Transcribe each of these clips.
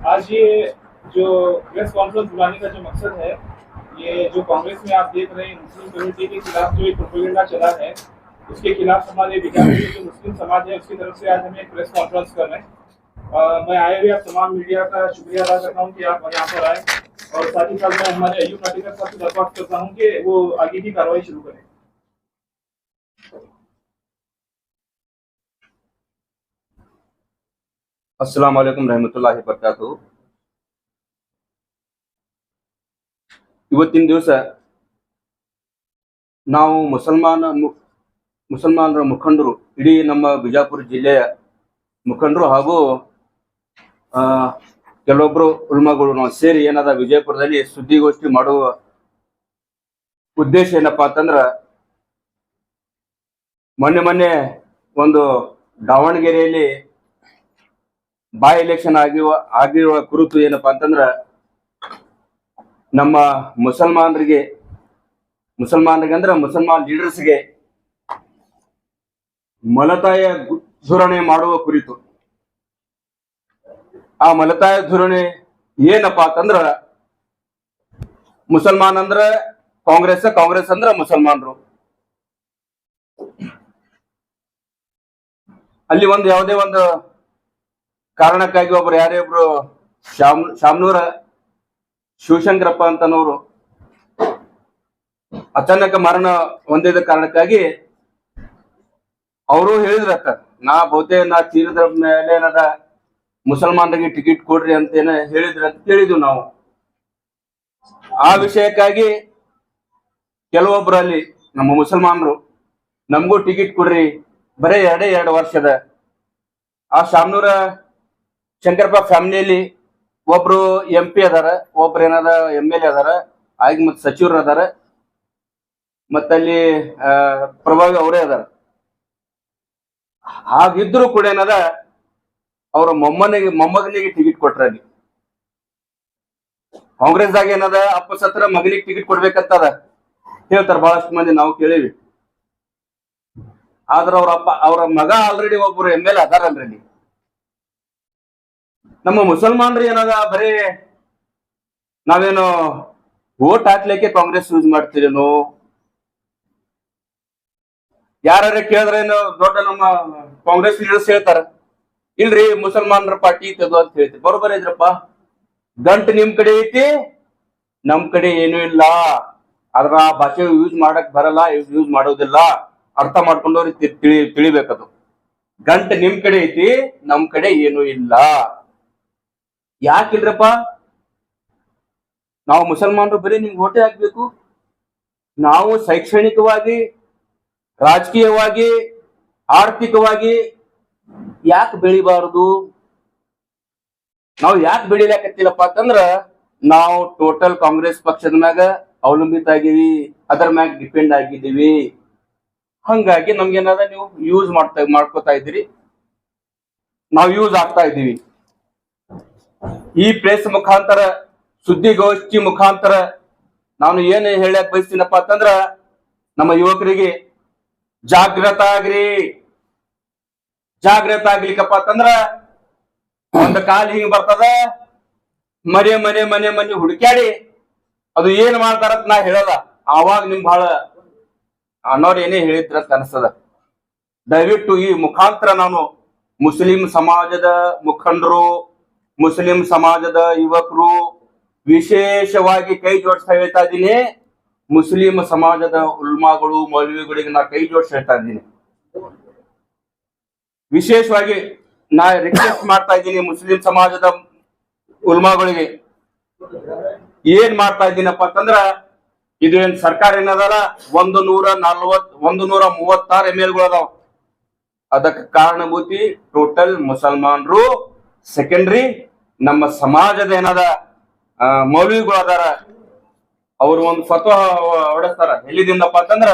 आज ये जो प्रेस कॉन्फ्रेंस बुलाने का जो मकसद है, ये जो कांग्रेस में आप देख रहे हैं मुस्लिम कम्युनिटी के खिलाफ जो एक प्रोपेगेंडा चला है, उसके खिलाफ हमारे बिहार में जो मुस्लिम समाज है उसकी तरफ से आज हमें एक प्रेस कॉन्फ्रेंस कर रहे हैं। मैं आए हुए आप तमाम मीडिया का शुक्रिया अदा करता हूँ कि आप यहाँ पर आए, और साथ ही साथ मैं हमारे अयूब नाटिकर साहब से दरख्वास्त करता हूँ कि वो आगे की कार्रवाई शुरू करें। अस्सलाम वालेकुम रहमतुल्लाहि बरकातुहू। ಇವತ್ತಿನ ದಿವಸ ನಾವು ಮುಸಲ್ಮಾನರ ಮುಖಂಡರು, ಇಡೀ ನಮ್ಮ ಬಿಜಾಪುರ ಜಿಲ್ಲೆಯ ಮುಖಂಡರು ಹಾಗೂ ಕೆಲವೊಬ್ಬರು ಉಲ್ಮಾಗಳು ನಾವು ಸೇರಿ ಏನದ ವಿಜಯಪುರದಲ್ಲಿ ಸುದ್ದಿಗೋಷ್ಠಿ ಮಾಡುವ ಉದ್ದೇಶ ಏನಪ್ಪಾ ಅಂತಂದ್ರ, ಮೊನ್ನೆ ಒಂದು ದಾವಣಗೆರೆಯಲ್ಲಿ ಬಾಯ್ ಎಲೆಕ್ಷನ್ ಆಗಿರುವ ಕುರಿತು ಏನಪ್ಪಾ ಅಂತಂದ್ರ, ನಮ್ಮ ಮುಸಲ್ಮಾನರಿಗೆ ಅಂದ್ರೆ ಮುಸಲ್ಮಾನ್ ಲೀಡರ್ಸ್ಗೆ ಮಲತಾಯ ಧೋರಣೆ ಮಾಡುವ ಕುರಿತು. ಆ ಮಲತಾಯ ಧೋರಣೆ ಏನಪ್ಪಾ ಅಂತಂದ್ರ, ಮುಸಲ್ಮಾನ್ ಅಂದ್ರ ಕಾಂಗ್ರೆಸ್ ಅಂದ್ರ ಮುಸಲ್ಮಾನರು. ಅಲ್ಲಿ ಯಾವುದೇ ಒಂದು ಕಾರಣಕ್ಕಾಗಿ ಯಾರೇ ಒಬ್ರು ಶಾಮನೂರ ಶಿವಶಂಕರಪ್ಪ ಅಂತನವರು ಅಚಾನಕ ಮರಣ ಹೊಂದಿದ ಕಾರಣಕ್ಕಾಗಿ ಅವರು ಹೇಳಿದ್ರತ್ತ, ನಾ ತೀರದ ಮೇಲೆ ಏನದ ಮುಸಲ್ಮಾನರಿಗೆ ಟಿಕೆಟ್ ಕೊಡ್ರಿ ಅಂತ ಹೇಳಿದ್ರ ಅಂತ ಕೇಳಿದ್ವಿ ನಾವು. ಆ ವಿಷಯಕ್ಕಾಗಿ ಕೆಲವೊಬ್ಬರಲ್ಲಿ ನಮ್ಮ ಮುಸಲ್ಮಾನರು ನಮಗೂ ಟಿಕೆಟ್ ಕೊಡ್ರಿ, ಬರೇ ಎರಡು ವರ್ಷದ. ಆ ಶಾಮನೂರ ಶಂಕರಪ್ಪ ಫ್ಯಾಮಿಲಿಯಲ್ಲಿ ಒಬ್ರು MP ಅದಾರ, ಒಬ್ರು MLA ಅದಾರ, ಆಗ ಮತ್ ಸಚಿವರು ಅದಾರ, ಮತ್ತಲ್ಲಿ ಪ್ರಭಾವಿ ಅವರೇ ಅದಾರ. ಹಾಗಿದ್ರು ಕೂಡ ಅವ್ರ ಮೊಮ್ಮಗನಿಗೆ ಟಿಕೆಟ್ ಕೊಟ್ರ. ಅಲ್ಲಿ ಕಾಂಗ್ರೆಸ್ದಾಗ ಅಪ್ಪ ಸತ್ರ ಮಗನಿಗೆ ಟಿಕೆಟ್ ಕೊಡ್ಬೇಕಂತದ ಹೇಳ್ತಾರ ಬಹಳಷ್ಟು ಮಂದಿ, ನಾವು ಕೇಳಿವಿ. ಆದ್ರ ಅವ್ರ ಮಗ ಆಲ್ರೆಡಿ ಒಬ್ರು MLA ಅದಾರಲ್ರಿ. ನಮ್ಮ ಮುಸಲ್ಮಾನರು ಬರೀ ನಾವೇನು ವೋಟ್ ಹಾಕ್ಲಿಕ್ಕೆ ಕಾಂಗ್ರೆಸ್ ಯೂಸ್ ಮಾಡ್ತೀರೇನು? ಯಾರು ಕೇಳಿದ್ರೇನು ದೊಡ್ಡ ನಮ್ಮ ಕಾಂಗ್ರೆಸ್ ಲೀಡರ್ಸ್ ಹೇಳ್ತಾರ, ಇಲ್ರಿ ಮುಸಲ್ಮಾನರ ಪಾರ್ಟಿ ಇತ್ತದು ಅಂತ ಹೇಳ್ತೀವಿ. ಬರೋಬ್ಬರ ಇದ್ರಪ್ಪ, ಗಂಟು ನಿಮ್ ಕಡೆ ಐತಿ, ನಮ್ ಕಡೆ ಏನೂ ಇಲ್ಲ. ಅದ್ರ ಆ ಭಾಷೆ ಯೂಸ್ ಮಾಡಕ್ ಬರಲ್ಲ, ಯೂಸ್ ಮಾಡೋದಿಲ್ಲ. ಅರ್ಥ ಮಾಡ್ಕೊಂಡವ್ರಿಗೆ ತಿಳಿಬೇಕದು. ಗಂಟು ನಿಮ್ ಕಡೆ ಐತಿ, ನಮ್ ಕಡೆ ಏನೂ ಇಲ್ಲ. ಯಾಕಿಲ್ರಪ್ಪ? ನಾವು ಮುಸಲ್ಮಾನರು ಬರೀ ನಿಮ್ಗೆ ಓಟೆ ಹಾಕ್ಬೇಕು? ನಾವು ಶೈಕ್ಷಣಿಕವಾಗಿ, ರಾಜಕೀಯವಾಗಿ, ಆರ್ಥಿಕವಾಗಿ ಯಾಕೆ ಬೆಳಿಬಾರದು? ನಾವು ಯಾಕೆ ಬೆಳಿಲಾಕತ್ತಿಲ್ಲಪ್ಪ ಅಂತಂದ್ರ, ನಾವು ಟೋಟಲ್ ಕಾಂಗ್ರೆಸ್ ಪಕ್ಷದ ಮ್ಯಾಗ ಅವಲಂಬಿತ ಆಗಿವಿ, ಅದರ ಮ್ಯಾಗ ಡಿಪೆಂಡ್ ಆಗಿದ್ದೀವಿ. ಹಂಗಾಗಿ ನಮ್ಗೇನಾದ ನೀವು ಯೂಸ್ ಮಾಡ್ಕೋತಾ ಇದ್ದೀರಿ, ನಾವು ಯೂಸ್ ಆಗ್ತಾ ಇದ್ದೀವಿ. ಈ ಪ್ರೆಸ್ ಮುಖಾಂತರ, ಸುದ್ದಿಗೋಷ್ಠಿ ಮುಖಾಂತರ ನಾನು ಏನು ಹೇಳಕ್ ಬಯಸ್ತೀನಪ್ಪ ಅಂತಂದ್ರ, ನಮ್ಮ ಯುವಕರಿಗೆ ಜಾಗೃತ ಆಗ್ಲಿಕ್ಕಪ್ಪ ಅಂತಂದ್ರ, ಒಂದು ಕಾಲ ಹಿಂಗ್ ಬರ್ತದ, ಮನೆ ಹುಡುಕ್ಯಾಡಿ ಅದು ಏನ್ ಮಾಡ್ತಾರಂತ ನಾ ಹೇಳಲ್ಲ. ಆವಾಗ ನಿಮ್ ಬಹಳ ಅನ್ನೋರು ಏನೇ ಹೇಳಿದ್ರಂತ ಅನ್ಸದ. ದಯವಿಟ್ಟು ಈ ಮುಖಾಂತರ ನಾನು ಮುಸ್ಲಿಂ ಸಮಾಜದ ಮುಖಂಡರು, ಮುಸ್ಲಿಂ ಸಮಾಜದ ಯುವಕರು ವಿಶೇಷವಾಗಿ ಕೈ ಜೋಡಿಸ್ತಾ ಹೇಳ್ತಾ ಇದ್ದೀನಿ. ಮುಸ್ಲಿಂ ಸಮಾಜದ ಉಲ್ಮಾಗಳು, ಮೌಲ್ವಿಗಳಿಗೆ ನಾ ಕೈ ಜೋಡಿಸಿ ಹೇಳ್ತಾ ಇದ್ದೀನಿ. ವಿಶೇಷವಾಗಿ ನಾ ರಿಕ್ವೆಸ್ಟ್ ಮಾಡ್ತಾ ಇದ್ದೀನಿ ಮುಸ್ಲಿಂ ಸಮಾಜದ ಉಲ್ಮಾಗಳಿಗೆ. ಏನ್ ಮಾಡ್ತಾ ಇದ್ದೀನಪ್ಪ ಅಂತಂದ್ರ, ಇದು ಏನ್ ಸರ್ಕಾರ ಏನದಲ್ಲ, 136 MLA ಅದಾವ. ಅದಕ್ಕೆ ಕಾರಣಭೂತಿ ಟೋಟಲ್ ಮುಸಲ್ಮಾನರು. ಸೆಕೆಂಡ್ರಿ ನಮ್ಮ ಸಮಾಜದ ಮೌಲ್ವಿಗಳು ಅದಾರ. ಅವ್ರು ಒಂದು ಫತ್ವಾ ಹೊಡೆಸ್ತಾರ. ಎಲ್ಲಿದಿಂದಪ್ಪ ಅಂತಂದ್ರ,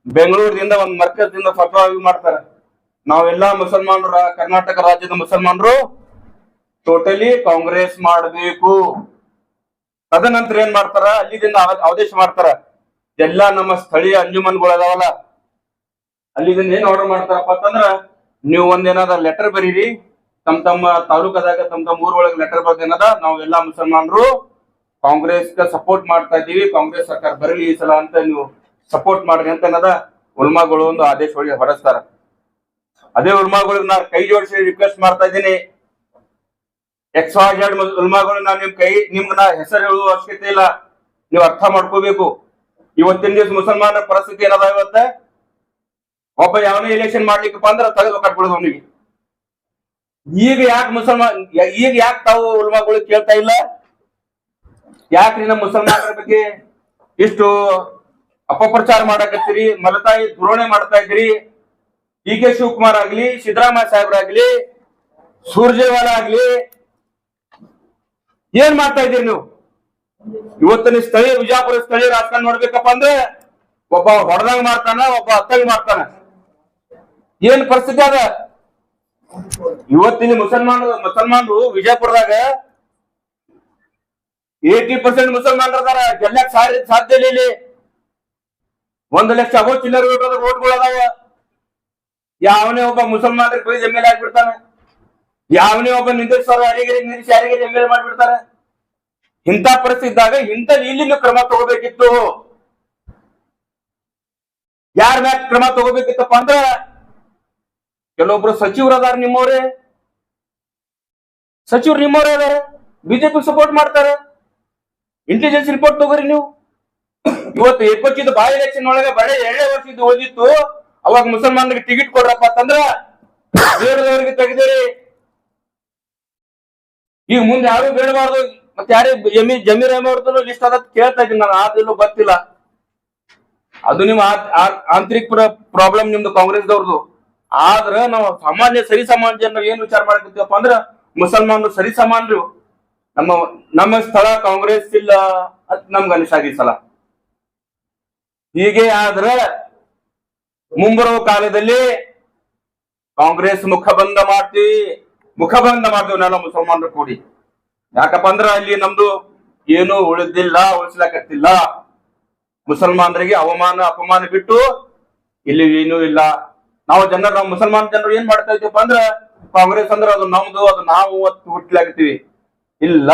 ಬೆಂಗಳೂರಿನಿಂದ ಒಂದು ಮರ್ಕಜ್ದಿಂದ ಫತ್ವಾ ಮಾಡ್ತಾರ. ನಾವೆಲ್ಲಾ ಮುಸಲ್ಮಾನರು, ಕರ್ನಾಟಕ ರಾಜ್ಯದ ಮುಸಲ್ಮಾನರು ಟೋಟಲಿ ಕಾಂಗ್ರೆಸ್ ಮಾಡಬೇಕು. ತದನಂತರ ಏನ್ ಮಾಡ್ತಾರ, ಅಲ್ಲಿದಿಂದ ಆದೇಶ ಮಾಡ್ತಾರ. ಎಲ್ಲಾ ನಮ್ಮ ಸ್ಥಳೀಯ ಅಂಜುಮನ್ಗಳು ಅದಾವಲ್ಲ, ಅಲ್ಲಿದಿಂದ ಏನ್ ಆರ್ಡರ್ ಮಾಡ್ತಾರಪ್ಪ ಅಂತಂದ್ರ, ನೀವು ಒಂದೇನಾದ ಲೆಟರ್ ಬರೀರಿ, ತಮ್ಮ ತಾಲೂಕದಾಗ ತಮ್ಮ ಊರೊಳಗೆ ಲೆಟರ್ ಬರ್ದೇನದ ನಾವೆಲ್ಲಾ ಮುಸಲ್ಮಾನರು ಕಾಂಗ್ರೆಸ್ ಸಪೋರ್ಟ್ ಮಾಡ್ತಾ ಇದ್ದೀವಿ, ಕಾಂಗ್ರೆಸ್ ಸರ್ಕಾರ ಬರಲಿ ಈ ಸಲ ಅಂತ ನೀವು ಸಪೋರ್ಟ್ ಮಾಡ್ರಿ ಅಂತ ಏನದ ಉಲ್ಮಾಗಳು ಒಂದು ಆದೇಶ ಒಳಗೆ ಹೊರಸ್ತಾರ. ಅದೇ ಉಲ್ಮಾಗಳಿಗೆ ನಾ ಕೈ ಜೋಡಿಸಿ ರಿಕ್ವೆಸ್ಟ್ ಮಾಡ್ತಾ ಇದ್ದೀನಿ, XYZ ಉಲ್ಮಾಗಳು ನಾ ನಿಮ್ಗೆ ನಾ ಹೆಸರು ಹೇಳುವ ಅವಶ್ಯಕತೆ ಇಲ್ಲ, ನೀವು ಅರ್ಥ ಮಾಡ್ಕೋಬೇಕು. ಇವತ್ತಿನ ದಿವಸ ಮುಸಲ್ಮಾನರ ಪರಿಸ್ಥಿತಿ ಏನದ, ಇವತ್ತ ಒಬ್ಬ ಯಾವನೇ ಎಲೆಕ್ಷನ್ ಮಾಡ್ಲಿಕ್ಕಪ್ಪ ಅಂದ್ರೆ ತೆಗೆದು ಕಟ್ಬಿಡೋದು ಅವನಿಗೆ. ಈಗ ಯಾಕೆ ತಾವು ಉಲ್ಮಾಗಳು ಕೇಳ್ತಾ ಇಲ್ಲ? ಯಾಕ್ರಿ ನಮ್ಮ ಮುಸಲ್ಮಾನರ ಬಗ್ಗೆ ಇಷ್ಟು ಅಪಪ್ರಚಾರ ಮಾಡಕತ್ತೀರಿ, ಮಲತಾಯಿ ಧೋರಣೆ ಮಾಡ್ತಾ ಇದ್ದೀರಿ? DK ಶಿವಕುಮಾರ್ ಆಗ್ಲಿ, ಸಿದ್ದರಾಮಯ್ಯ ಸಾಹೇಬ್ರಾಗ್ಲಿ, ಸುರ್ಜೇವಾಲಾ ಆಗ್ಲಿ, ಏನ್ ಮಾಡ್ತಾ ಇದ್ದೀರಿ ನೀವು? ಇವತ್ತಿನ ಸ್ಥಳೀಯ ವಿಜಯಪುರ ಸ್ಥಳೀಯ ರಾಜಕಾರಣ ನೋಡ್ಬೇಕಪ್ಪ ಅಂದ್ರೆ ಒಬ್ಬ ಹೊಡೆದಂಗ್ ಮಾಡ್ತಾನ, ಒಬ್ಬ ಹತ್ತಂಗ್ ಮಾಡ್ತಾನ. ಏನ್ ಪರಿಸ್ಥಿತಿ ಅದ ಇವತ್ತಿನ ಮುಸಲ್ಮಾನರು ವಿಜಯಪುರದಾಗ 80% ಮುಸಲ್ಮಾನರು ಅದಾರ. ಗೆಲ್ಲಕ್ ಸಾಧ್ಯ ಇಲ್ಲ. ಇಲ್ಲಿ 1 ಲಕ್ಷ ಅಬೋ ಚಿಲ್ಲರ್ ಓಟ್ಗಳು ಅದಾವ. ಯಾವನೇ ಒಬ್ಬ ಮುಸಲ್ಮಾನರಿಗೆ ಬೈದ್ MLA ಆಗ್ಬಿಡ್ತಾನೆ, ಯಾವನೇ ಒಬ್ಬ ನಿಂದಿರ್ಸೋರು ನಿಂದಿಸಿ ಯಾರಿಗಾರಿ MLA ಮಾಡ್ಬಿಡ್ತಾರೆ. ಇಂಥ ಪರಿಸ್ಥಿತಿ ಇದ್ದಾಗ ಇಲ್ಲಿ ಕ್ರಮ ತಗೋಬೇಕಿತ್ತು. ಯಾರ ಮ್ಯಾಗ ಕ್ರಮ ತಗೋಬೇಕಿತ್ತಪ್ಪ ಅಂದ್ರ ಕೆಲವೊಬ್ರು ಸಚಿವರು ಅದಾರ, ನಿಮ್ಮವ್ರೆ ಸಚಿವರು ನಿಮ್ಮವ್ರೆ ಅದಾರ, ಬಿಜೆಪಿ ಸಪೋರ್ಟ್ ಮಾಡ್ತಾರೆ. ಇಂಟೆಲಿಜೆನ್ಸ್ ರಿಪೋರ್ಟ್ ತಗೋರಿ ನೀವು. ಇವತ್ತು ಏಕಪಕ್ಷದ ಬಾಯ್ ಎಲೆಕ್ಷನ್ ಒಳಗೆ ಬರೀ 2 ವರ್ಷದ್ದು ಓದಿತ್ತು, ಅವಾಗ ಮುಸಲ್ಮಾನರಿಗೆ ಟಿಕೆಟ್ ಕೊಡ್ರಪ್ಪ ಅಂತಂದ್ರ ಬೇರೆದವರಿಗೆ ತೆಗೆದಿರಿ. ಈಗ ಮುಂದೆ ಯಾರು ಬೇಡಬಾರ್ದು. ಮತ್ತೆ ಯಾರೇ ಜಮೀರ್ ಅಹಮದ್ ಲಿಸ್ಟ್ ಅದ ಕೇಳ್ತಾ ಇದ್ದೀನಿ ನಾನು, ಆದಿಲ್ಲ ಗೊತ್ತಿಲ್ಲ. ಅದು ನಿಮ್ಮ ಆಂತರಿಕ ಪ್ರಾಬ್ಲಮ್ ನಿಮ್ದು ಕಾಂಗ್ರೆಸ್ದವ್ರದ್ದು. ಆದ್ರ ನಾವು ಸಾಮಾನ್ಯ ಸರಿ ಸಮಾನ ಜನರು ಏನ್ ವಿಚಾರ ಮಾಡಕತ್ತೀವಪ್ಪ ಅಂದ್ರ ಮುಸಲ್ಮಾನರು ಸರಿ ಸಮಾನರು. ನಮ್ಮ ಸ್ಥಳ ಕಾಂಗ್ರೆಸ್ ಇಲ್ಲ ಅಂತ ನಮ್ಗೆ ಅನಿಸಾಗಿ ಸಲ. ಹೀಗೆ ಆದ್ರ ಮುಂಬರುವ ಕಾಲದಲ್ಲಿ ಕಾಂಗ್ರೆಸ್ ಮುಖಬಂಧ ಮಾಡ್ತೀವಿ ನಾವೆಲ್ಲ ಮುಸಲ್ಮಾನರು ಕೂಡಿ. ಯಾಕಪ್ಪ ಅಂದ್ರ ಅಲ್ಲಿ ನಮ್ದು ಏನು ಉಳಿಸ್ಲಾಕತ್ತಿಲ್ಲ. ಮುಸಲ್ಮಾನರಿಗೆ ಅಪಮಾನ ಬಿಟ್ಟು ಇಲ್ಲಿ ಏನೂ ಇಲ್ಲ. ನಾವು ಮುಸಲ್ಮಾನ ಜನರು ಏನ್ ಮಾಡ್ತಾ ಇದ್ದೀವಪ್ಪ ಅಂದ್ರ ಕಾಂಗ್ರೆಸ್ ಅಂದ್ರ ಅದು ನಮ್ದು, ಅದು ನಾವು ಹುಟ್ಲಾಕತ್ತೀವಿ. ಇಲ್ಲ,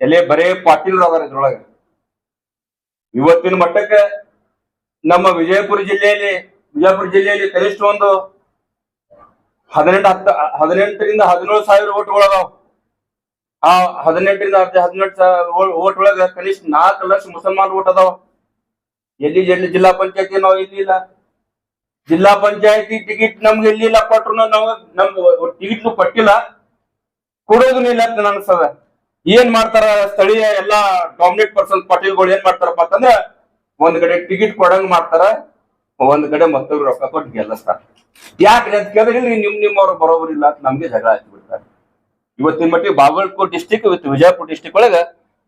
ಎಲೆ ಬರೇ ಪಾಟೀಲ್ರು ಅದಾರ ಇದ್ರೊಳಗೆ. ಇವತ್ತಿನ ಮಟ್ಟಕ್ಕೆ ನಮ್ಮ ವಿಜಯಪುರ ಜಿಲ್ಲೆಯಲ್ಲಿ ಕನಿಷ್ಠ ಒಂದು 18ರಿಂದ 17 ಸಾವಿರ ಓಟ್ಗಳದಾವ. ಆ 18ರಿಂದ 18 ಸಾವಿರ ಓಟ್ ಒಳಗ ಕನಿಷ್ಠ 4 ಲಕ್ಷ ಮುಸಲ್ಮಾನ್ ಓಟ್ ಅದಾವ. ಎಲ್ಲಿ ಜಿಲ್ಲಾ ಪಂಚಾಯತಿ ನಾವು ಇಲ್ಲಿ ಇಲ್ಲ. ಜಿಲ್ಲಾ ಪಂಚಾಯತಿ ಟಿಕೆಟ್ ನಮ್ಗೆ ಎಲ್ಲಿಲ್ಲ ಕೊಟ್ರು ನಮ್ಗೆ ಟಿಕೆಟ್ ಕೊಟ್ಟಿಲ್ಲ, ಕೊಡೋದನ್ನ ಇಲ್ಲ ಅಂತ ಅನ್ಸದ. ಏನ್ ಮಾಡ್ತಾರ ಸ್ಥಳೀಯ ಎಲ್ಲಾ ಡಾಮಿನೇಟ್ ಪರ್ಸನ್ ಪಾಟೀಲ್ಗಳು ಏನ್ ಮಾಡ್ತಾರಪ್ಪ ಅಂತಂದ್ರ ಒಂದ್ ಕಡೆ ಟಿಕೆಟ್ ಕೊಡಂಗ್ ಮಾಡ್ತಾರ, ಒಂದ್ ಕಡೆ ಮತ್ತೊಬ್ರು ರೊಕ್ಕ ಕೊಟ್ಟು ಗೆಲ್ಲಿಸ್ತಾರ. ಯಾಕೆ ಅಂತ ಕೇಳಿದ್ರೆ ನಿಮ್ಮವ್ರು ಬರೋಬರಿಲ್ಲ ಅಂತ ನಮ್ಗೆ ಜಗಳ ಹಚ್ಚಿ ಬಿಡ್ತಾರೆ. ಇವತ್ತಿನ ಮಟ್ಟಿಗೆ ಬಾಗಲಕೋಟೆ ಡಿಸ್ಟಿಕ್ ಇವತ್ತು ವಿಜಯಪುರ ಡಿಸ್ಟಿಕ್ ಒಳಗ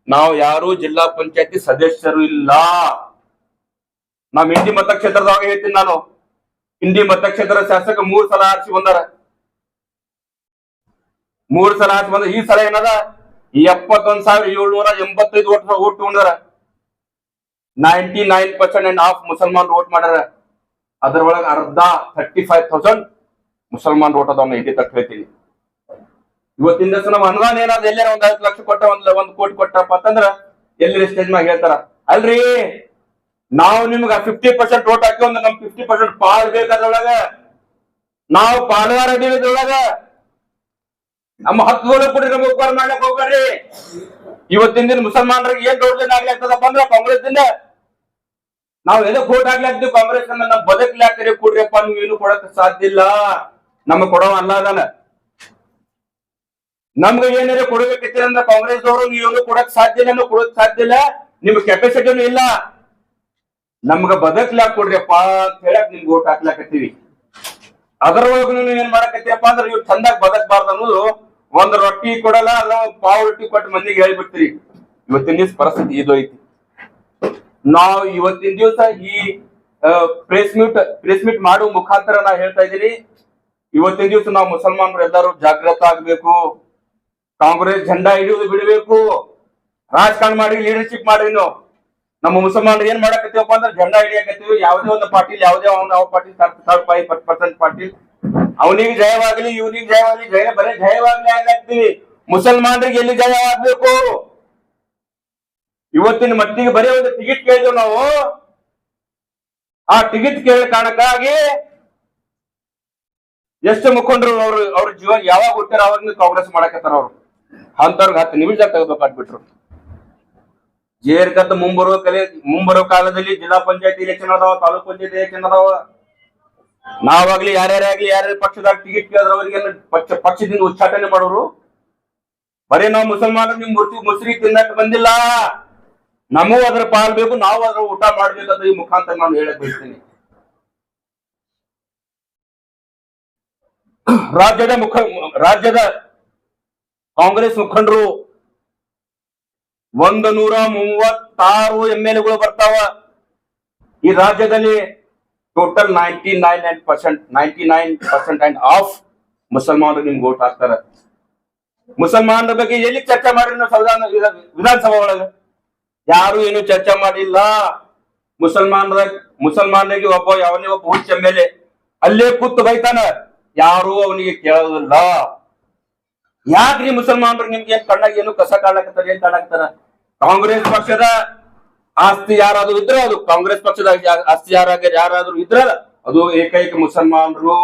ನಾವು ಯಾರು ಜಿಲ್ಲಾ ಪಂಚಾಯತಿ ಸದಸ್ಯರು ಇಲ್ಲ. ನಾವ್ ಇಂಡಿ ಮತಕ್ಷೇತ್ರದಾಗ ಹೇಳ್ತೀನಿ ನಾನು, ಇಂಡಿ ಮತಕ್ಷೇತ್ರ ಶಾಸಕ 3 ಸಲ ಆರಿಸಿ ಬಂದಾರ. 3 ಸಲ ಆರಿಸಿ ಬಂದ. ಈ ಸಲ ಏನದ 71,785 ಓಟ್ ತಗೊಂಡಾರ. 99% ಅಂಡ್ ಹಾಫ್ ಮುಸಲ್ಮಾನ್ ವೋಟ್ ಮಾಡ್ಯಾರ. ಅದ್ರೊಳಗೆ ಅರ್ಧ 35,000 ಮುಸಲ್ಮಾನ್ ವೋಟ್ ಅದಾವ. ಇದೇ ತಕ್ಕ ಹೇಳ್ತೀನಿ. ಇವತ್ತಿನ ದಿವಸ ನಮ್ಮ ಅನುದಾನ ಏನಾದ್ರು ಎಲ್ಲಾರ 1 ಲಕ್ಷ ಕೊಟ್ಟ 1 ಕೋಟಿ ಕೊಟ್ಟಪ್ಪ ಅಂತಂದ್ರ ಎಲ್ಲಿ ಸ್ಟೇಜ್ ಮ್ಯಾಗ ಹೇಳ್ತಾರ, ಅಲ್ರಿ ನಾವು ನಿಮ್ಗ 50% ವೋಟ್ ಹಾಕಿ ನಮ್ 50% ಪಾಲ್ ಬೇಕಾದ್ರೊಳಗ ನಾವು ಪಾಲ್ಗಾರ ಅದಿದ್ರೊಳಗ ನಮ್ಮ ಹಕ್ಕುಗಳು ಕೂಡ ನಮ್ಗೆ ಉಪಕಾರ ಮಾಡ್ಲಕ್ ಹೋಗ್ಬೇಡ್ರಿ. ಇವತ್ತಿನ ದಿನ ಮುಸಲ್ಮಾನರಿಗೆ ಏನ್ ದೌರ್ಜನ್ಯ ಆಗ್ಲಾಗ್ತದಪ್ಪ ಅಂದ್ರ ಕಾಂಗ್ರೆಸ್ ದಿಂದ ನಾವ್ ಎದಕ್ ವೋಟ್ ಹಾಕ್ಲಾಕ್ತಿವಿ ಕಾಂಗ್ರೆಸ್ ಅನ್ನ. ನಮ್ ಬದುಕ್ಲಾಕ್ರಿ ಕೊಡ್ರಿಯಪ್ಪ, ನೀವು ಏನು ಕೊಡಕ್ ಸಾಧ್ಯ ಇಲ್ಲ. ನಮಗ್ ಕೊಡೋ ಅಲ್ಲ ಅದಾನ. ನಮ್ಗೆ ಏನಾರ ಕೊಡಬೇಕಿತ್ತು ಅಂದ್ರೆ ಕಾಂಗ್ರೆಸ್ ದವರು ನೀವು ಕೊಡಕ್ ಸಾಧ್ಯ ಇಲ್ಲ, ಕೊಡಕ್ ಸಾಧ್ಯ ಇಲ್ಲ, ನಿಮ್ಗೆ ಕೆಪಾಸಿಟಿನೂ ಇಲ್ಲ. ನಮ್ಗ ಬದಕ್ಲಾಕ್ ಕೊಡ್ರಿಯಪ್ಪ ಅಂತ ಹೇಳಕ್ ನಿಮ್ಗೆ ವೋಟ್ ಹಾಕ್ಲಾಕತ್ತೀವಿ. ಅದರೊಳಗೂ ಏನ್ ಮಾಡಕತ್ತೀರಪ್ಪ ಅಂದ್ರೆ ನೀವು ಚಂದಾಗ್ ಬದಕ್ಬಾರ್ದು ಅನ್ನೋದು. ಒಂದ್ ರೊಟ್ಟಿ ಕೊಡಲ್ಲ, ಅದ್ರ ಪಾವ್ ರೊಟ್ಟಿ ಕೊಟ್ಟು ಮಂದಿಗೆ ಹೇಳ್ಬಿಡ್ತೀರಿ. ಇವತ್ತಿನ ದಿವಸ ಪರಿಸ್ಥಿತಿ ಇದು ಐತಿ. ನಾವು ಇವತ್ತಿನ ದಿವಸ ಈ ಪ್ರೆಸ್ ಮೀಟ್ ಮಾಡುವ ಮುಖಾಂತರ ನಾ ಹೇಳ್ತಾ ಇದ್ದೀನಿ, ಇವತ್ತಿನ ದಿವಸ ನಾವು ಮುಸಲ್ಮಾನರು ಎಲ್ಲರೂ ಜಾಗೃತ ಆಗ್ಬೇಕು. ಕಾಂಗ್ರೆಸ್ ಜೆಂಡಾ ಹಿಡಿಯೋದು ಬಿಡಬೇಕು. ರಾಜಕಾರಣ ಮಾಡಿ ಲೀಡರ್ಶಿಪ್ ಮಾಡ್ರಿ. ನಾವು ನಮ್ಮ ಮುಸಲ್ಮಾನರು ಏನ್ ಮಾಡಕತ್ತೀವಪ್ಪ ಅಂದ್ರೆ ಜೆಂಡಾ ಹಿಡಿಯಕತ್ತೀವಿ. ಯಾವುದೇ ಒಂದು ಪಾರ್ಟಿಲ್ ಯಾವುದೇ ಪಾರ್ಟಿ 30% ಪಾರ್ಟಿ ಅವನಿಗೆ ಜಯವಾಗ್ಲಿ ಇವನಿಗೆ ಜಯವಾಗ್ಲಿ ಬರೀ ಜಯವಾಗ್ಲಿ ಆಗ್ಲಾಗ್ತೀವಿ. ಮುಸಲ್ಮಾನರಿಗೆ ಎಲ್ಲಿ ಜಯವಾಗ್ಬೇಕು? ಇವತ್ತಿನ ಮಟ್ಟಿಗೆ ಬರೀ ಒಂದು ಟಿಕೆಟ್ ಕೇಳಿದ್ವಿ ನಾವು. ಆ ಟಿಕೆಟ್ ಕೇಳ ಕಾರಣಕ್ಕಾಗಿ ಎಷ್ಟು ಮುಖಂಡರು ಅವ್ರ ಜೀವನ ಯಾವಾಗ ಹುಟ್ಟಾರ ಅವಾಗ ಕಾಂಗ್ರೆಸ್ ಮಾಡಕತ್ತಾರ. ಅವ್ರು ಅಂತವ್ರಿಗೆ 10 ನಿಮಿಷ ತೆಗೆದ್ಬೇಕಾಗ್ಬಿಟ್ರು. ಜೇರ್ಕತ್ತ ಮುಂಬರುವ ಕಾಲದಲ್ಲಿ ಜಿಲ್ಲಾ ಪಂಚಾಯತಿ ಎಲೆಕ್ಷನ್ ಅದಾವ, ತಾಲೂಕ್ ಪಂಚಾಯತಿ ಎಲೆಕ್ಷನ್ ಅದಾವ. ನಾವಾಗ್ಲಿ ಯಾರ್ಯಾರ ಪಕ್ಷದಾಗ ಟಿಕೆಟ್ ಕೇಳಿದ್ರ ಅವ್ರಿಗೆ ಪಕ್ಷದಿಂದ ಉಚ್ಚಾಟನೆ ಮಾಡೋರು. ಬರೀ ನಾವು ಮುಸಲ್ಮಾನರು ನಿಮ್ ಮುಸ್ರಿ ತಿನ್ನಕ್ ಬಂದಿಲ್ಲ, ನಮಗೂ ಅದ್ರ ಪಾಲ್ ಬೇಕು, ನಾವು ಅದ್ರ ಊಟ ಮಾಡ್ಬೇಕಂತ ಈ ಮುಖಾಂತರ ನಾನು ಹೇಳಕ್ ಬಯಸ್ತೀನಿ. ರಾಜ್ಯದ ಕಾಂಗ್ರೆಸ್ ಮುಖಂಡರು 136 MLA ಬರ್ತಾವ. ಈ ರಾಜ್ಯದಲ್ಲಿ ಟೋಟಲ್ 99% ಅಂಡ್ ಆಫ್ ಮುಸಲ್ಮಾನರು ನಿಮ್ಗೆ ಓಟ್ ಹಾಕ್ತಾರ. ಮುಸಲ್ಮಾನರ ಬಗ್ಗೆ ಎಲ್ಲಿ ಚರ್ಚೆ ಮಾಡಿರಿ ನಾವು ವಿಧಾನಸಭಾ ಒಳಗೆ? ಯಾರು ಏನು ಚರ್ಚೆ ಮಾಡಿಲ್ಲ. ಮುಸಲ್ಮಾನರಿಗೆ ಅವನೇ ಒಬ್ಬ ಹುಚ್ಚ MLA ಅಲ್ಲೇ ಕೂತು ಬೈತಾನ, ಯಾರು ಅವನಿಗೆ ಕೇಳೋದಿಲ್ಲ. ಯಾಕ್ರಿ ಮುಸಲ್ಮಾನರು ನಿಮ್ಗೆ ಕಣ್ಣಾಗ ಏನು ಕಸ ಕಾಣಕತ್ತಾರ, ಏನ್ ಕಾಣಕತ್ತಾರ? ಕಾಂಗ್ರೆಸ್ ಪಕ್ಷದ ಆಸ್ತಿ ಯಾರಾದ್ರೂ ಇದ್ರೆ ಅದು ಕಾಂಗ್ರೆಸ್ ಪಕ್ಷದ ಆಸ್ತಿ ಯಾರಾದ್ರೂ ಇದ್ರ ಅದು ಏಕೈಕ ಮುಸಲ್ಮಾನರು.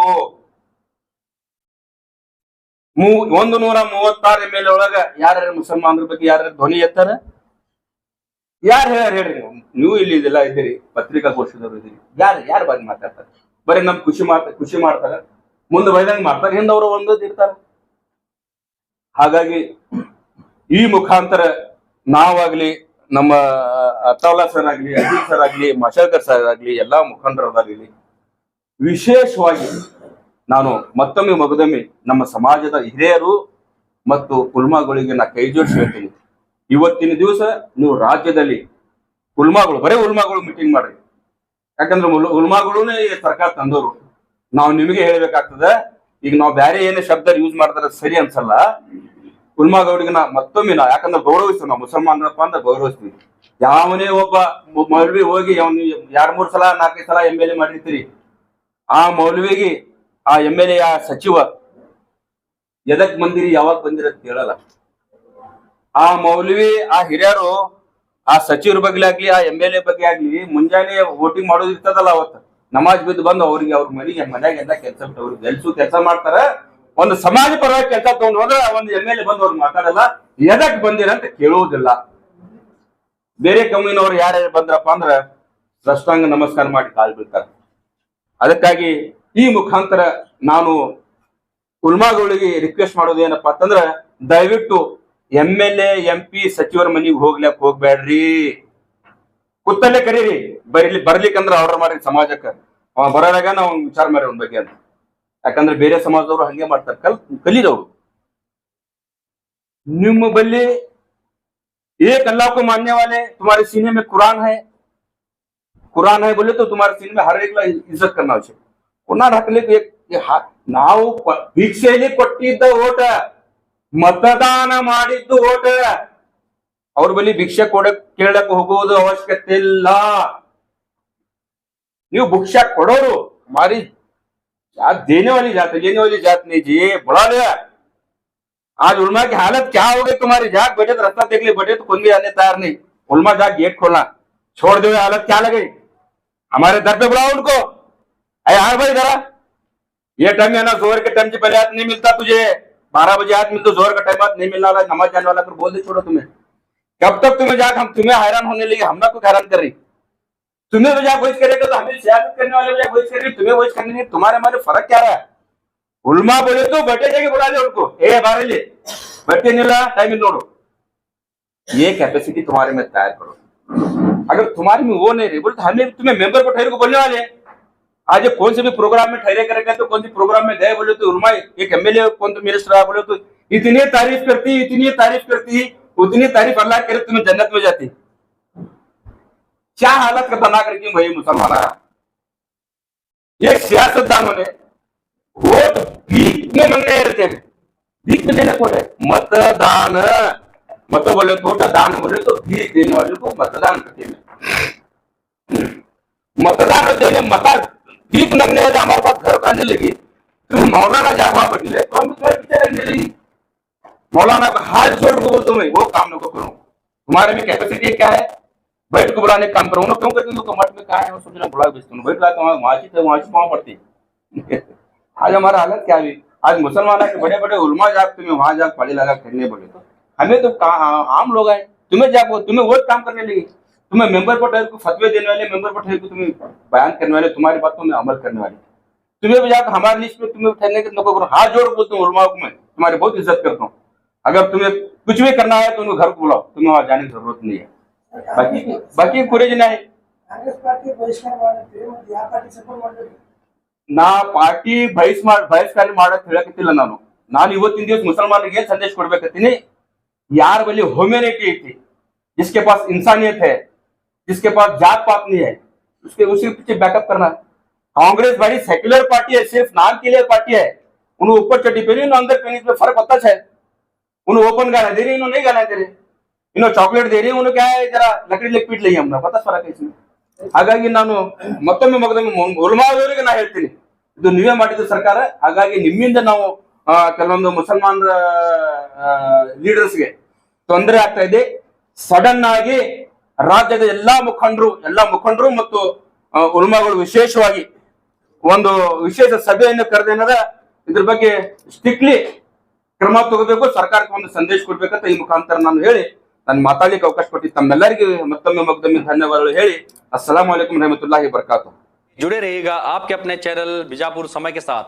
136 MLA ಒಳಗ ಯಾರ್ಯಾರ ಮುಸಲ್ಮಾನರ ಬಗ್ಗೆ ಯಾರ್ಯಾರ ಧ್ವನಿ ಎತ್ತಾರ? ಯಾರು ಹೇಳ್ರಿ ನೀವು ಇಲ್ಲಿ ಇದೆಲ್ಲ ಇದ್ದೀರಿ, ಪತ್ರಿಕಾಗೋಷ್ಠಿದವರು ಇದ್ದೀರಿ, ಯಾರು ಬಗ್ಗೆ ಮಾತಾಡ್ತಾರೆ? ಬರೀ ನಮ್ ಖುಷಿ ಮಾಡ್ತಾರ, ಮುಂದೆ ಬೈದಂಗ್ ಮಾಡ್ತಾರೆ, ಹಿಂದವರು ಒಂದೊಂದು ಇರ್ತಾರ. ಹಾಗಾಗಿ ಈ ಮುಖಾಂತರ ನಾವಾಗ್ಲಿ, ನಮ್ಮ ಅತ್ತೌಲಾ ಸರ್ ಆಗ್ಲಿ, ಅಜಿತ್ ಸರ್ ಆಗ್ಲಿ, ಮಶಾಕರ್ ಸರ್ ಆಗ್ಲಿ, ಎಲ್ಲಾ ಮುಖಂಡರಾಗಲಿ ವಿಶೇಷವಾಗಿ ನಾನು ಮತ್ತೊಮ್ಮೆ ಮಗದೊಮ್ಮೆ ನಮ್ಮ ಸಮಾಜದ ಹಿರಿಯರು ಮತ್ತು ಉಲ್ಮಾಗಳಿಗೆ ನಾ ಕೈ ಜೋಡಿಸಿ ಹೇಳ್ತೀನಿ. ಇವತ್ತಿನ ದಿವಸ ನೀವು ರಾಜ್ಯದಲ್ಲಿ ಬರೀ ಉಲ್ಮಾಗಳು ಮೀಟಿಂಗ್ ಮಾಡ್ರಿ. ಯಾಕಂದ್ರೆ ಉಲ್ಮಾಗಳೂನೇ ಸರ್ಕಾರ ತಂದವರು. ನಾವು ನಿಮಗೆ ಹೇಳ್ಬೇಕಾಗ್ತದ. ಈಗ ನಾವು ಬೇರೆ ಏನೇ ಶಬ್ದ ಯೂಸ್ ಮಾಡ್ತಾರೆ ಸರಿ ಅನ್ಸಲ್ಲ. ಉಲ್ಮಾಗೌಡಿಗೆ ಮತ್ತೊಮ್ಮೆ ಯಾಕಂದ್ರೆ ಗೌರವಿಸ್ತೀವಿ, ನಾವು ಮುಸಲ್ಮಾನರಪ್ಪ ಅಂದ್ರೆ ಗೌರವಿಸ್ತೀವಿ. ಯಾವನೇ ಒಬ್ಬ ಮೌಲ್ವಿ ಹೋಗಿ ಅವ್ನು 2-3 ಸಲ 4 ಸಲ MLA ಮಾಡಿರ್ತೀರಿ, ಆ ಮೌಲ್ವಿಗೆ ಆ MLA ಆ ಸಚಿವ ಎದಕ್ ಬಂದಿರಿ ಯಾವಾಗ ಬಂದಿರತ್ ಕೇಳಲ್ಲ. ಆ ಮೌಲ್ವಿ ಆ ಹಿರಿಯರು ಆ ಸಚಿವರ ಬಗ್ಗೆ ಆಗ್ಲಿ, ಆ MLA ಬಗ್ಗೆ ಆಗ್ಲಿ ಮುಂಜಾನೆ ವೋಟಿಂಗ್ ಮಾಡೋದು ಇರ್ತದಲ್ಲ, ಅವತ್ತು ನಮಾಜ್ ಬಿದ್ದು ಬಂದು ಅವ್ರಿಗೆ ಅವ್ರ ಮನ್ಯಾಗ ಎಲ್ಲ ಕೆಲಸ ಬಿಟ್ಟು ಅವ್ರಿಗೆ ಕೆಲಸ ಮಾಡ್ತಾರ. ಒಂದು ಸಮಾಜ ಪರವಾಗಿ ಕೆಲಸ ತಗೊಂಡು ಹೋದ್ರೆ ಒಂದು MLA ಬಂದು ಅವ್ರು ಮಾತಾಡಲ್ಲ, ಎದಕ್ ಬಂದಿರ ಅಂತ ಕೇಳುವುದಿಲ್ಲ. ಬೇರೆ ಕಮ್ಮಿನವ್ರು ಯಾರ್ಯಾರು ಬಂದ್ರಪ್ಪ ಅಂದ್ರ ಸಾಷ್ಟಾಂಗ ನಮಸ್ಕಾರ ಮಾಡಿ ಕಾಲ್ ಬೀಳ್ತಾರೆ. ಅದಕ್ಕಾಗಿ ಈ ಮುಖಾಂತರ ನಾನು ಉಲ್ಮಾಗಳಿಗೆ ರಿಕ್ವೆಸ್ಟ್ ಮಾಡೋದು ಏನಪ್ಪಾ ಅಂತಂದ್ರ, ದಯವಿಟ್ಟು MLA MP ಸಚಿವರ ಮನೆಗೆ ಹೋಗ್ಬೇಡ್ರಿ. ಕೂತಲ್ಲೇ ಕರೀರಿ, ಬರ್ಲಿಕ್ಕಂದ್ರ ಆರ್ಡರ್ ಮಾಡ್ರಿ ಸಮಾಜಕ್ಕೆ. ಬರೋದಾಗ ನಾವು ವಿಚಾರ ಮಾಡ್ರಿ ಅವ್ನ ಬಗ್ಗೆ ಅಂತ. ಯಾಕಂದ್ರೆ ಬೇರೆ ಸಮಾಜದವರು ಹಂಗೆ ಮಾಡ್ತಾರೆ, ಕಲೀದವ್ರು. ನಿಮ್ಮ ಬಲ್ಲಿ एक अल्लाह को मानने वाले तुम्हारे सीने में कुरान है बोले तो तुम्हारे सीने में हर एक इज्जत करना चाहिए. कुरान ಹಾಕ್ಲಿಕ್ಕೆ ನಾವು ಭಿಕ್ಷೆಯಲ್ಲಿ ಕೊಟ್ಟಿದ್ದ ಓಟ, ಮತದಾನ ಮಾಡಿದ್ದು ಓಟ. ಅವ್ರ ಬಳಿ ಭಿಕ್ಷೆ ಕೇಳಕ್ ಹೋಗುವುದು ಅವಶ್ಯಕತೆ ಇಲ್ಲ. ನೀವು ಭಿಕ್ಷೆ ಕೊಡೋರು हमारी देने वाली जात नहीं जी. बड़ा लिया आज उलमा की हालत क्या हो गई तुम्हारी? जाग बैठे तो रास्ता देख ले, बैठे तो कोई भी आने तैयार नहीं. उलमा जाग गेट खोलना छोड़ दे, हालत क्या लगे? हमारे दर पे बुलाओ उनको. अरे यार भाई जरा, ये टाइम है ना, जोहर के टाइम से पहले हाथ नहीं मिलता तुझे. 12 बजे हाथ मिलता, जोहर का टाइम हाथ नहीं मिलना वाला, नमाज जाने वाला तो बोल दे छोड़ो तुम्हें. कब तक तुम्हें जाग हम तुम्हें हैरान होने लगे? हम ना कुछ हैरान कर रही. तुम्हें वजह वॉइस करेगा तो हमें सियासत करने वाले वजह वॉइस कर रही, तुम्हें वॉइस करने नहीं. तुम्हारे हमारे फर्क क्या रहा है? उल्मा बोले तो बैठे जाके बुला ले उनको, बारे ले बैठे नहीं रहा टाइम नोड़ो. ये कैपेसिटी तुम्हारे में तैयार करो. अगर तुम्हारे में वो नहीं रही बोले तो हमें तुम्हें मेंबर को ठहरे को बोलने वाले. आज कौन से भी प्रोग्राम में ठहरे करेगा तो कौन सी प्रोग्राम में गए बोले तो उल्मा एक MLA कौन तो मिनिस्टर बोले तो इतनी तारीफ करती उतनी तारीफ अल्लाह करे तुम्हें जन्नत में जाती. क्या हालत का बना करके भाई मुसलमान. एक सियासतदानों ने वोट भीख में मांगने रहते हैं, भीख में देने को है. मतदान मत बोले तो दान बोले तो भीख देने वाले को मतदान करते हैं. मतदान देने भीख मांगने हमारे पास घर आने लगी तुम्ही मौलाना जागवा बनले तो हम तुम्हारे पीछे लगने लगी। मौलाना का हाथ जोड़ के बोलते मैं वो काम नको करूं, तुम्हारे में कैपेसिटी क्या है, बैठ को बुलाने का काम करो ना, क्यों करते हो मठ में कहा है वो सोचना बुला बेचते बैठ ला तो वहां पाँव पड़ती। आज हमारा हालत क्या हुई, आज मुसलमान के बड़े बड़े उलमा जाग तुम्हें वहां जाग पाली लगा करने बोले तो हमें तो आम लोग आए, तुम्हें जागो तुम्हें वो काम करने लगे, तुम्हें मेंबर पर ठहर को फतवे देने वाले, मेंबर पर ठहर को तुम्हें बयान करने वाले, तुम्हारी बातों में अमल करने वाले, तुम्हें भी जाकर हमारे लिस्ट में तुम्हें ठहरने के नको करो। हाथ जोड़ बोलता हूँ उलमा को मैं तुम्हारी बहुत इज्जत करता हूँ, अगर तुम्हें कुछ भी करना है तो उनको घर को बुलाओ, तुम्हें वहां जाने की जरूरत नहीं है। बाकी पूरे जन है ಕಾಂಗ್ರೆಸ್ ಪಾರ್ಟಿ ಬಹಿಷ್ಕಾರ ಮಾಡುತ್ತೆ ಮತ್ತೆ ಯಾವ ಪಾರ್ಟಿ ಸಪೋರ್ಟ್ ಮಾಡಬೇಕು ನಾ ಪಾರ್ಟಿ ಬಹಿಷ್ಕಾರ ಮಾಡಕ್ ಹೇಳಕತ್ತಿಲ್ಲ ನಾನು ಇವತ್ತಿನ ದಿವಸ ಮುಸಲ್ಮಾನರಿಗೆ ಏನ್ ಸಂದೇಶ ಕೊಡ್ಬೇಕತ್ತೀನಿ, यार बली ह्यूमैनिटी थी, जिसके पास इंसानियत है, जिसके पास जात पात नहीं है, उसके पीछे बैकअप करना। कांग्रेस बड़ी सेक्युलर पार्टी है, सिर्फ नाम के लिए पार्टी है, उन्हें ऊपर चड्डी पहनी उन्हें अंदर पहनी, इसमें फर्क पता है। उन्हें ओपन गाना दे रही, इन्होंने नहीं गाना दे रहे, इन्होंने चॉकलेट दे रही, उन्हें क्या है जरा लकड़ी लेके पीट ली हमने, पता फर्क है इसमें। ಹಾಗಾಗಿ ನಾನು ಮತ್ತೊಮ್ಮೆ ಉಲ್ಮಾದವರಿಗೆ ನಾ ಹೇಳ್ತೀನಿ, ಇದು ನೀವೇ ಮಾಡಿದ ಸರ್ಕಾರ, ಹಾಗಾಗಿ ನಿಮ್ಮಿಂದ ನಾವು ಕೆಲವೊಂದು ಮುಸಲ್ಮಾನರ ಲೀಡರ್ಸ್ಗೆ ತೊಂದರೆ ಆಗ್ತಾ ಇದೆ। ಸಡನ್ ಆಗಿ ರಾಜ್ಯದ ಎಲ್ಲಾ ಮುಖಂಡರು ಮತ್ತು ಉಲ್ಮಾಗಳು ವಿಶೇಷವಾಗಿ ಒಂದು ವಿಶೇಷ ಸಭೆಯನ್ನು ಕರೆದೇನದ ಇದ್ರ ಬಗ್ಗೆ ಸ್ಟ್ರಿಕ್ಟ್ಲಿ ಕ್ರಮ ತಗೋಬೇಕು, ಸರ್ಕಾರಕ್ಕೆ ಒಂದು ಸಂದೇಶ ಕೊಡ್ಬೇಕಂತ ಈ ಮುಖಾಂತರ ನಾನು ಹೇಳಿ ನಾನು ಮಾತಾಡ್ಲಿಕ್ಕೆ ಅವಕಾಶ ಕೊಟ್ಟಿದ್ದ ತಮ್ಮೆಲ್ಲರಿಗೂ ಮತ್ತೊಮ್ಮೆ ಧನ್ಯವಾದಗಳು ಹೇಳಿ अस्सलाम वालेकुम रहमतुल्लाहि वबरकातुहू। जुड़े रहिएगा आपके अपने चैनल बीजापुर समय के साथ।